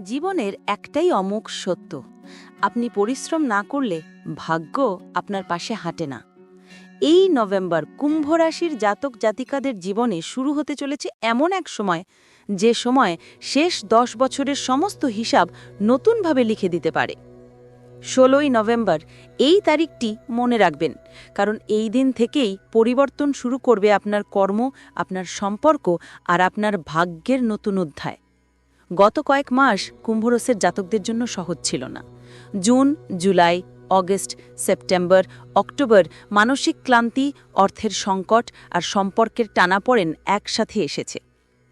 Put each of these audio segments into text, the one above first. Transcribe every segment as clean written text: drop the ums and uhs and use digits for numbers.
জীবনের একটাই অমোঘ সত্য, আপনি পরিশ্রম না করলে ভাগ্য আপনার পাশে হাঁটে না। এই নভেম্বর কুম্ভ রাশির জাতক জাতিকাদের জীবনে শুরু হতে চলেছে এমন এক সময়, যে সময় শেষ 10 বছরের সমস্ত হিসাব নতুনভাবে লিখে দিতে পারে। 16ই নভেম্বর এই তারিখটি মনে রাখবেন, কারণ এই দিন থেকেই পরিবর্তন শুরু করবে আপনার কর্ম, আপনার সম্পর্ক আর আপনার ভাগ্যের নতুন অধ্যায়। গত কয়েক মাস কুম্ভরাশির জাতকদের জন্য সহজ ছিল না। June, July, August, September, October মানসিক ক্লান্তি, অর্থের সংকট আর সম্পর্কের টানাপোড়েন একসাথে এসেছে।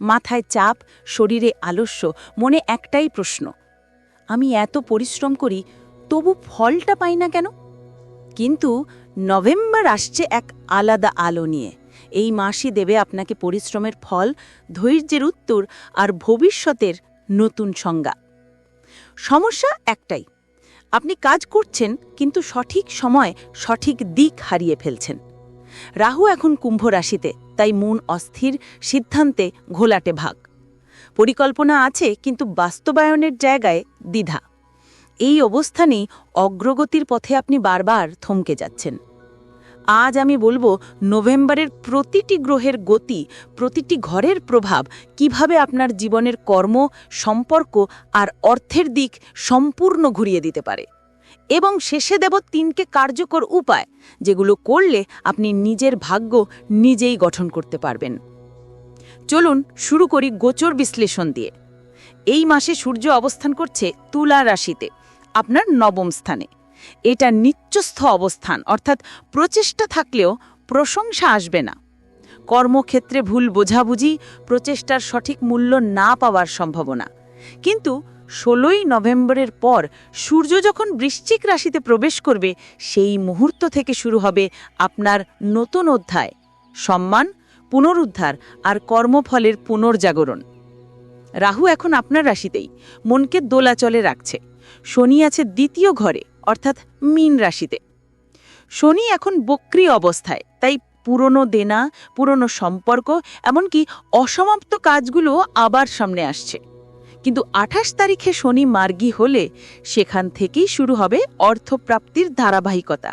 মাথায় চাপ, শরীরে আলস্য, মনে একটাই প্রশ্ন, আমি এত পরিশ্রম করি তবু ফলটা পাই না কেন? কিন্তু নভেম্বর আসছে এক আলাদা আলো নিয়ে। এই মাসই দেবে আপনাকে পরিশ্রমের ফল, ধৈর্যের উত্তর আর ভবিষ্যতের নতুন সংজ্ঞা। সমস্যা একটাই, আপনি কাজ করছেন কিন্তু সঠিক সময় সঠিক দিক হারিয়ে ফেলছেন। রাহু এখন কুম্ভ রাশিতে, তাই মন অস্থির, সিদ্ধান্তে ঘোলাটে ভাগ। পরিকল্পনা আছে কিন্তু বাস্তবায়নের জায়গায় দ্বিধা। এই অবস্থানেই অগ্রগতির পথে আপনি বারবার থমকে যাচ্ছেন। আজ আমি বলবো নভেম্বরের প্রতিটি গ্রহের গতি, প্রতিটি ঘরের প্রভাব কিভাবে আপনার জীবনের কর্ম, সম্পর্ক আর অর্থের দিক সম্পূর্ণ ঘুরিয়ে দিতে পারে। এবং শেষে দেব 3টি কার্যকর উপায়, যেগুলো করলে আপনি নিজের ভাগ্য নিজেই গঠন করতে পারবেন। চলুন শুরু করি গোচর বিশ্লেষণ দিয়ে। এই মাসে সূর্য অবস্থান করছে তুলা রাশিতে, আপনার 9ম স্থানে। এটা নিত্যস্থ অবস্থান, অর্থাৎ প্রচেষ্টা থাকলেও প্রশংসা আসবে না। কর্মক্ষেত্রে ভুল বোঝাবুঝি, প্রচেষ্টার সঠিক মূল্য না পাওয়ার সম্ভাবনা। কিন্তু 16ই নভেম্বরের পর সূর্য যখন বৃশ্চিক রাশিতে প্রবেশ করবে, সেই মুহূর্ত থেকে শুরু হবে আপনার নতুন অধ্যায়, সম্মান, পুনরুদ্ধার আর কর্মফলের পুনর্জাগরণ। রাহু এখন আপনার রাশিতেই মনকে দোলাচলে রাখছে। শনি আছে 2য় ঘরে, অর্থাৎ মীন রাশিতে। শনি এখন বক্রী অবস্থায়, তাই পুরনো দেনা, পুরনো সম্পর্ক, এমনকি অসমাপ্ত কাজগুলো আবার সামনে আসছে। কিন্তু 28 তারিখে শনি মার্গী হলে সেখান থেকেই শুরু হবে অর্থপ্রাপ্তির ধারাবাহিকতা।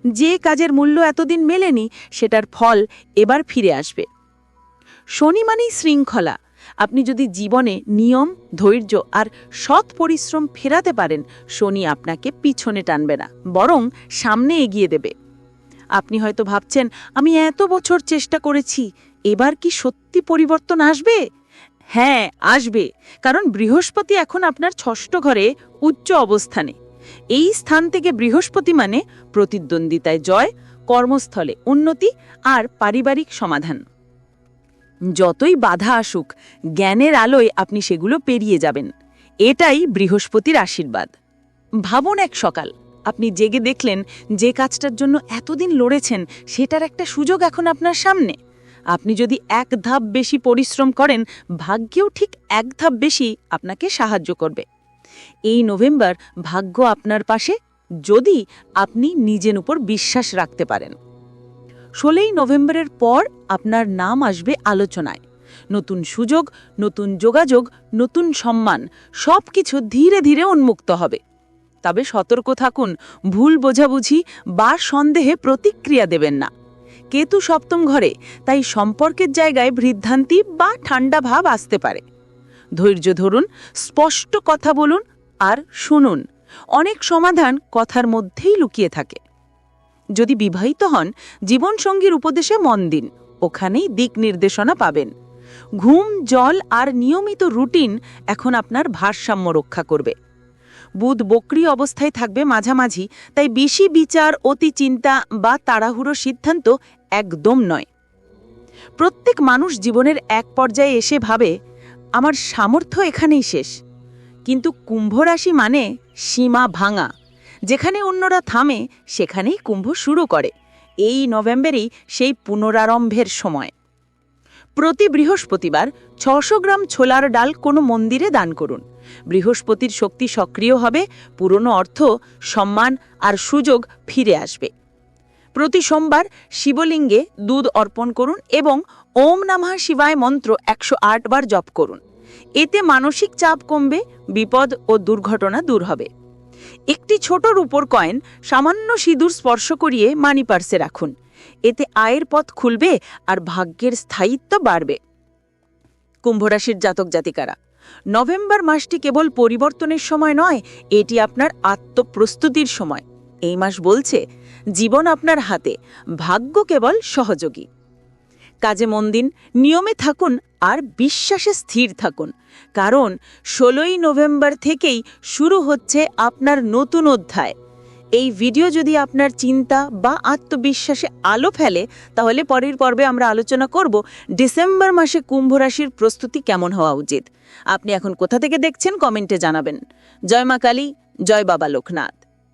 যে কাজের মূল্য এতদিন মেলেনি, সেটার ফল এবার ফিরে আসবে। শনি মানেই শৃঙ্খলা। আপনি যদি জীবনে নিয়ম, ধৈর্য আর সৎ পরিশ্রম ফেরাতে পারেন, শনি আপনাকে পিছনে টানবে না, বরং সামনে এগিয়ে দেবে। আপনি হয়তো ভাবছেন, আমি এত বছর চেষ্টা করেছি, এবার কি সত্যি পরিবর্তন আসবে? হ্যাঁ, আসবে, কারণ বৃহস্পতি এখন আপনার 6ষ্ঠ ঘরে উচ্চ অবস্থানে। এই স্থান থেকে বৃহস্পতি মানে প্রতিদ্বন্দ্বিতায় জয়, কর্মস্থলে উন্নতি আর পারিবারিক সমাধান। যতই বাধা আসুক, জ্ঞানের আলোয় আপনি সেগুলো পেরিয়ে যাবেন। এটাই বৃহস্পতির আশীর্বাদ। ভাবুন, এক সকাল আপনি জেগে দেখলেন যে কাজটার জন্য এতদিন লড়েছেন, সেটার একটা সুযোগ এখন আপনার সামনে। আপনি যদি এক ধাপ বেশি পরিশ্রম করেন, ভাগ্যেও ঠিক এক ধাপ বেশি আপনাকে সাহায্য করবে। এই নভেম্বর ভাগ্য আপনার পাশে, যদি আপনি নিজের উপর বিশ্বাস রাখতে পারেন। 16ই নভেম্বরের পর আপনার নাম আসবে আলোচনায়। নতুন সুযোগ, নতুন যোগাযোগ, নতুন সম্মান, সবকিছু ধীরে ধীরে উন্মুক্ত হবে। তবে সতর্ক থাকুন, ভুল বোঝাবুঝি বা সন্দেহে প্রতিক্রিয়া দেবেন না। কেতু 7ম ঘরে, তাই সম্পর্কের জায়গায় বৃদ্ধান্তি বা ঠান্ডা ভাব আসতে পারে। ধৈর্য ধরুন, স্পষ্ট কথা বলুন আর শুনুন। অনেক সমাধান কথার মধ্যেই লুকিয়ে থাকে। যদি বিবাহিত হন, জীবনসঙ্গীর উপদেশে মন দিন, ওখানেই দিক নির্দেশনা পাবেন। ঘুম, জল আর নিয়মিত রুটিন এখন আপনার ভারসাম্য রক্ষা করবে। বুধ বক্রী অবস্থায় থাকবে মাঝামাঝি, তাই বেশি বিচার, অতি চিন্তা বা তাড়াহুড়ো সিদ্ধান্ত একদম নয়। প্রত্যেক মানুষ জীবনের এক পর্যায়ে এসে ভাবে, আমার সামর্থ্য এখানেই শেষ। কিন্তু কুম্ভ রাশি মানে সীমা ভাঙা। যেখানে অন্যরা থামে, সেখানেই কুম্ভ শুরু করে। এই নভেম্বরেই সেই পুনরারম্ভের সময়। প্রতি বৃহস্পতিবার 600 গ্রাম ছোলার ডাল কোনো মন্দিরে দান করুন। বৃহস্পতির শক্তি সক্রিয় হবে, পুরনো অর্থ, সম্মান আর সুযোগ ফিরে আসবে। প্রতি সোমবার শিবলিঙ্গে দুধ অর্পণ করুন এবং ওম নমঃ শিবায় মন্ত্র 108 বার জপ করুন। এতে মানসিক চাপ কমবে, বিপদ ও দুর্ঘটনা দূর হবে। একটি ছোট রূপোর কয়েন সামান্য সিঁদুর স্পর্শ করিয়ে মানি পার্সে রাখুন। এতে আয়ের পথ খুলবে আর ভাগ্যের স্থায়িত্ব বাড়বে। কুম্ভ রাশির জাতক জাতিকারা, নভেম্বর মাসটি কেবল পরিবর্তনের সময় নয়, এটি আপনার আত্মপ্রস্তুতির সময়। এই মাস বলছে জীবন আপনার হাতে, ভাগ্য কেবল সহযোগী। কাজে মন দিন, নিয়মে থাকুন আর বিশ্বাসে স্থির থাকুন, কারণ 16ই নভেম্বর থেকেই শুরু হচ্ছে আপনার নতুন অধ্যায়। এই ভিডিও যদি আপনার চিন্তা বা আত্মবিশ্বাসে আলো ফেলে, তাহলে পরের পর্বে আমরা আলোচনা করব ডিসেম্বর মাসে কুম্ভ রাশির প্রস্তুতি কেমন হওয়া উচিত। আপনি এখন কোথা থেকে দেখছেন কমেন্টে জানাবেন। জয় মা কালী, জয় বাবা লোকনাথ।